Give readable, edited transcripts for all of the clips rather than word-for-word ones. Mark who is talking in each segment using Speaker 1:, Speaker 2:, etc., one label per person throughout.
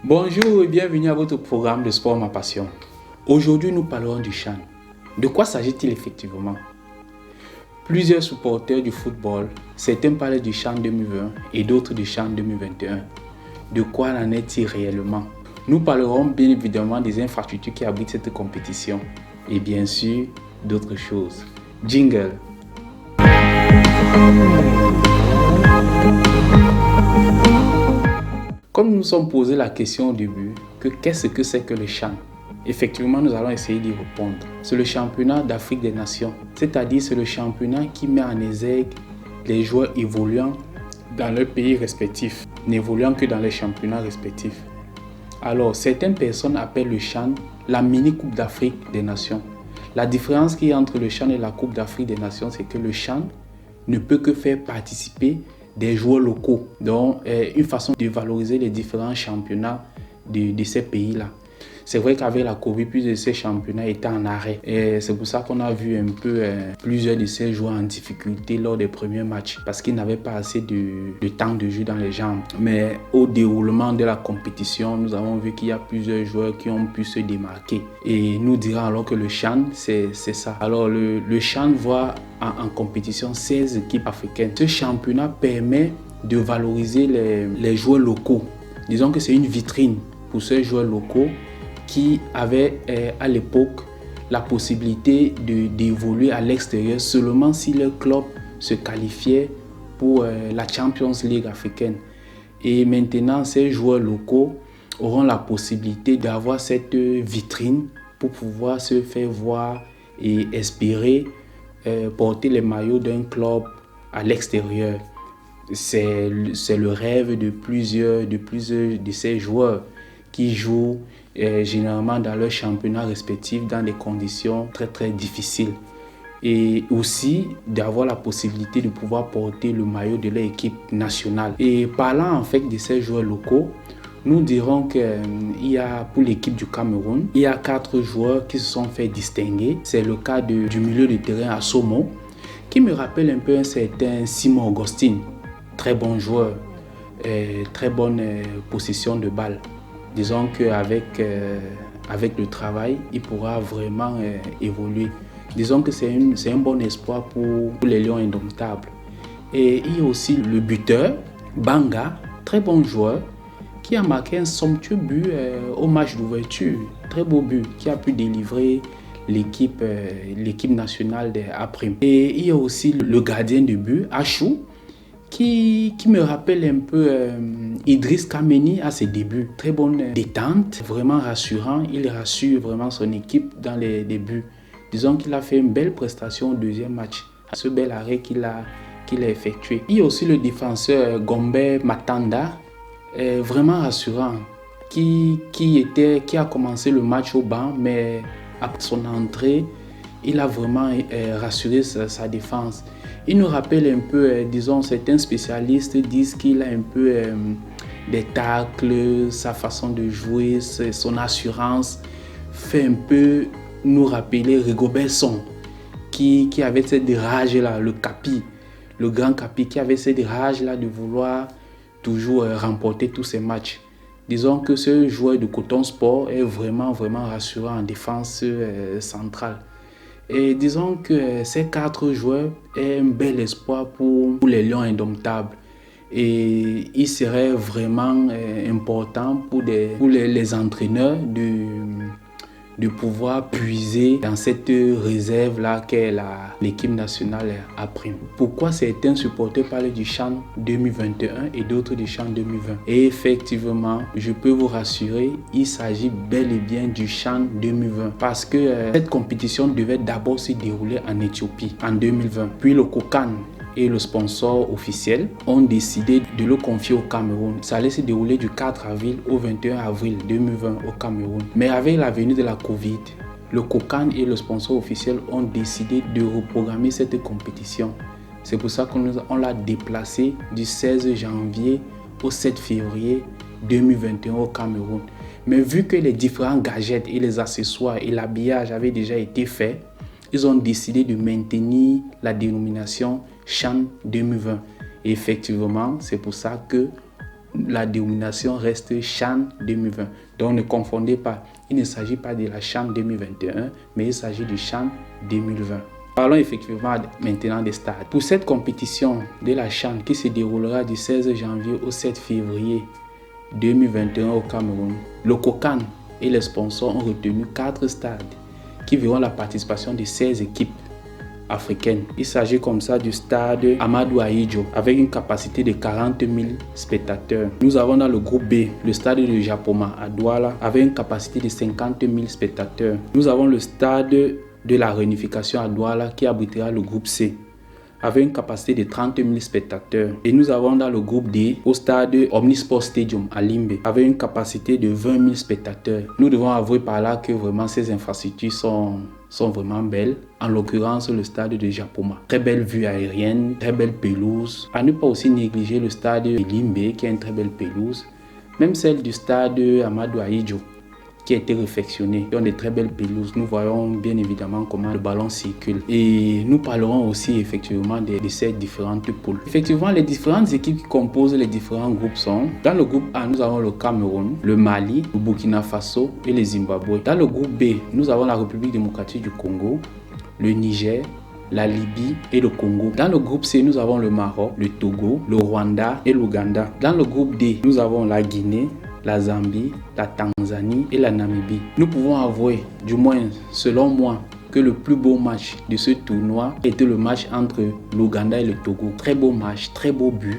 Speaker 1: Bonjour et bienvenue à votre programme de Sport Ma Passion. Aujourd'hui, nous parlerons du CHAN. De quoi s'agit-il effectivement? Plusieurs supporters du football, certains parlent du CHAN 2020 et d'autres du CHAN 2021. De quoi en est-il réellement? Nous parlerons bien évidemment des infrastructures qui abritent cette compétition et bien sûr d'autres choses. Jingle. Comme nous nous sommes posé la question au début, qu'est-ce que c'est que le CHAN? Effectivement, nous allons essayer d'y répondre. C'est le championnat d'Afrique des Nations, c'est-à-dire c'est le championnat qui met en exergue les joueurs évoluant dans leur pays respectif, n'évoluant que dans les championnats respectifs. Alors, certaines personnes appellent le CHAN la mini-coupe d'Afrique des Nations. La différence qu'il y a entre le CHAN et la coupe d'Afrique des Nations, c'est que le CHAN ne peut que faire participer des joueurs locaux. Donc, une façon de valoriser les différents championnats de ces pays-là. C'est vrai qu'avec la Covid, plusieurs de ces championnats étaient en arrêt. Et c'est pour ça qu'on a vu un peu plusieurs de ces joueurs en difficulté lors des premiers matchs parce qu'ils n'avaient pas assez de temps de jeu dans les jambes. Mais au déroulement de la compétition, nous avons vu qu'il y a plusieurs joueurs qui ont pu se démarquer. Et nous dirons alors que le CHAN, c'est ça. Alors le CHAN voit en compétition 16 équipes africaines. Ce championnat permet de valoriser les joueurs locaux. Disons que c'est une vitrine pour ces joueurs locaux qui avaient à l'époque la possibilité d'évoluer à l'extérieur seulement si leur club se qualifiait pour la Champions League africaine. Et maintenant, ces joueurs locaux auront la possibilité d'avoir cette vitrine pour pouvoir se faire voir et espérer porter les maillots d'un club à l'extérieur. C'est le rêve de plusieurs de ces joueurs qui jouent généralement dans leur championnat respectif dans des conditions très très difficiles. Et aussi d'avoir la possibilité de pouvoir porter le maillot de leur équipe nationale. Et parlant en fait de ces joueurs locaux, nous dirons qu'il y a pour l'équipe du Cameroun, il y a 4 joueurs qui se sont fait distinguer. C'est le cas du milieu de terrain à Somo, qui me rappelle un peu un certain Simon Augustin. Très bon joueur, très bonne possession de balle. Disons qu'avec le travail, il pourra vraiment évoluer. Disons que c'est un bon espoir pour les Lions indomptables. Et il y a aussi le buteur, Banga, très bon joueur, qui a marqué un somptueux but au match d'ouverture. Très beau but, qui a pu délivrer l'équipe nationale des A'. Et il y a aussi le gardien de but, Achou, qui me rappelle un peu Idriss Kameni à ses débuts. Très bonne détente, vraiment rassurant. Il rassure vraiment son équipe dans les débuts. Disons qu'il a fait une belle prestation au deuxième match, à ce bel arrêt qu'il a effectué. Il y a aussi le défenseur Gombe Matanda, vraiment rassurant, qui a commencé le match au banc, mais après son entrée, il a vraiment rassuré sa défense. Il nous rappelle un peu, disons, certains spécialistes disent qu'il a un peu des tacles, sa façon de jouer, son assurance fait un peu nous rappeler Rigobert Song qui avait cette rage-là, le grand Capi qui avait cette rage-là de vouloir toujours remporter tous ses matchs. Disons que ce joueur de Coton Sport est vraiment, vraiment rassurant en défense centrale. Et disons que ces 4 joueurs est un bel espoir pour les Lions indomptables. Et il serait vraiment important pour les entraîneurs de pouvoir puiser dans cette réserve-là qu'est l'équipe nationale A'. Pourquoi certains supporters parlent du CHAN 2021 et d'autres du CHAN 2020? Et effectivement, je peux vous rassurer, il s'agit bel et bien du CHAN 2020 parce que cette compétition devait d'abord se dérouler en Éthiopie en 2020. Puis le COCAN et le sponsor officiel ont décidé de le confier au Cameroun. Ça allait se dérouler du 4 avril au 21 avril 2020 au Cameroun. Mais avec la venue de la Covid, le COCAN et le sponsor officiel ont décidé de reprogrammer cette compétition. C'est pour ça qu'on l'a déplacé du 16 janvier au 7 février 2021 au Cameroun. Mais vu que les différents gadgets et les accessoires et l'habillage avaient déjà été faits, ils ont décidé de maintenir la dénomination CHAN 2020. Et effectivement, c'est pour ça que la dénomination reste CHAN 2020. Donc ne confondez pas, il ne s'agit pas de la CHAN 2021, mais il s'agit du CHAN 2020. Parlons effectivement maintenant des stades. Pour cette compétition de la CHAN qui se déroulera du 16 janvier au 7 février 2021 au Cameroun, le COCAN et les sponsors ont retenu 4 stades qui verront la participation de 16 équipes africaines. Il s'agit comme ça du stade Amadou Ahidjo avec une capacité de 40 000 spectateurs. Nous avons dans le groupe B le stade de Japoma à Douala avec une capacité de 50 000 spectateurs. Nous avons le stade de la réunification à Douala qui abritera le groupe C avec une capacité de 30 000 spectateurs. Et nous avons dans le groupe D au stade Omnisport Stadium à Limbe avec une capacité de 20 000 spectateurs. Nous devons avouer par là que vraiment ces infrastructures sont vraiment belles. En l'occurrence le stade de Japoma. Très belle vue aérienne, très belle pelouse. À ne pas aussi négliger le stade de Limbe qui a une très belle pelouse. Même celle du stade Amadou Ahidjo qui a été réfectionné, qui ont des très belles pelouses. Nous voyons bien évidemment comment le ballon circule. Et nous parlerons aussi effectivement de ces différentes poules. Effectivement, les différentes équipes qui composent les différents groupes sont, dans le groupe A, nous avons le Cameroun, le Mali, le Burkina Faso et le Zimbabwe. Dans le groupe B, nous avons la République démocratique du Congo, le Niger, la Libye et le Congo. Dans le groupe C, nous avons le Maroc, le Togo, le Rwanda et l'Ouganda. Dans le groupe D, nous avons la Guinée, la Zambie, la Tanzanie et la Namibie. Nous pouvons avouer, du moins selon moi, que le plus beau match de ce tournoi était le match entre l'Ouganda et le Togo. Très beau match, très beau but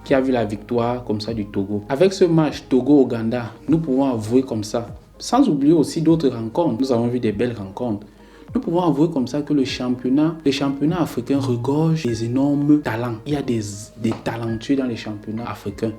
Speaker 1: qui a vu la victoire comme ça du Togo. Avec ce match Togo-Ouganda, nous pouvons avouer comme ça, sans oublier aussi d'autres rencontres. Nous avons vu des belles rencontres. Nous pouvons avouer comme ça que le championnat africain regorge des énormes talents. Il y a des talentueux dans les championnats africains.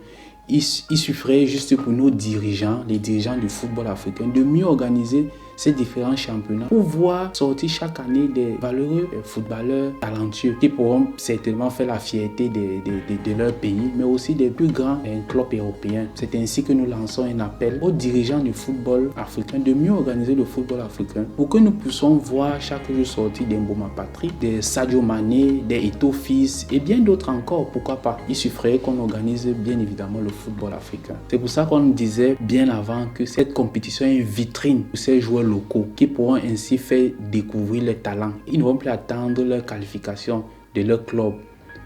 Speaker 1: Il suffirait juste pour nos dirigeants, les dirigeants du football africain, de mieux organiser ces différents championnats pour voir sortir chaque année des valeureux footballeurs talentueux qui pourront certainement faire la fierté de leur pays, mais aussi des plus grands clubs européens. C'est ainsi que nous lançons un appel aux dirigeants du football africain de mieux organiser le football africain pour que nous puissions voir chaque jour sortir des Mboma Patrick, des Sadio Mané, des Eto'o Fils et bien d'autres encore. Pourquoi pas? Il suffirait qu'on organise bien évidemment le football africain. C'est pour ça qu'on disait bien avant que cette compétition est une vitrine pour ces joueurs locaux qui pourront ainsi faire découvrir les talents. Ils ne vont plus attendre leur qualification de leur club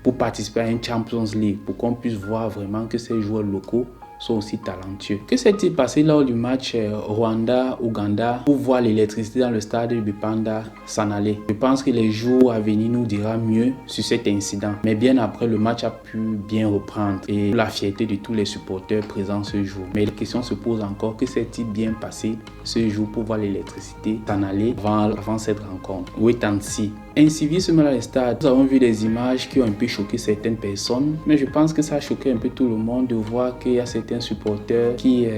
Speaker 1: pour participer à une Champions League, pour qu'on puisse voir vraiment que ces joueurs locaux sont aussi talentueux. Que s'est-il passé lors du match Rwanda-Ouganda pour voir l'électricité dans le stade de Bipanda s'en aller? Je pense que les jours à venir nous dira mieux sur cet incident. Mais bien après, le match a pu bien reprendre et la fierté de tous les supporters présents ce jour. Mais la question se pose encore, que s'est-il bien passé ce jour pour voir l'électricité s'en aller avant cette rencontre? Wait and see. Ainsi, visiblement dans les stades, nous avons vu des images qui ont un peu choqué certaines personnes, mais je pense que ça a choqué un peu tout le monde de voir qu'il y a certains supporters qui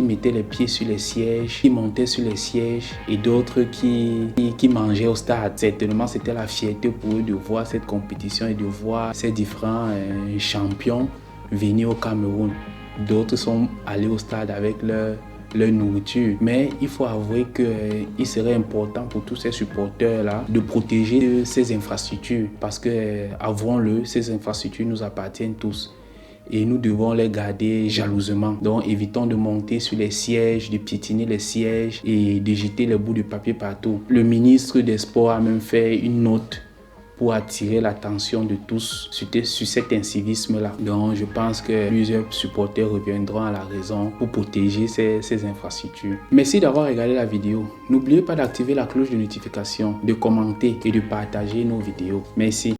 Speaker 1: mettaient les pieds sur les sièges, qui montaient sur les sièges et d'autres qui mangeaient au stade. Certainement, c'était la fierté pour eux de voir cette compétition et de voir ces différents champions venir au Cameroun. D'autres sont allés au stade avec leur nourriture. Mais il faut avouer qu'il serait important pour tous ces supporters-là de protéger ces infrastructures parce que, avouons-le, ces infrastructures nous appartiennent tous. Et nous devons les garder jalousement. Donc évitons de monter sur les sièges, de piétiner les sièges et de jeter les bouts de papier partout. Le ministre des Sports a même fait une note pour attirer l'attention de tous sur cet incivisme-là. Donc, je pense que plusieurs supporters reviendront à la raison pour protéger ces infrastructures. Merci d'avoir regardé la vidéo. N'oubliez pas d'activer la cloche de notification, de commenter et de partager nos vidéos. Merci.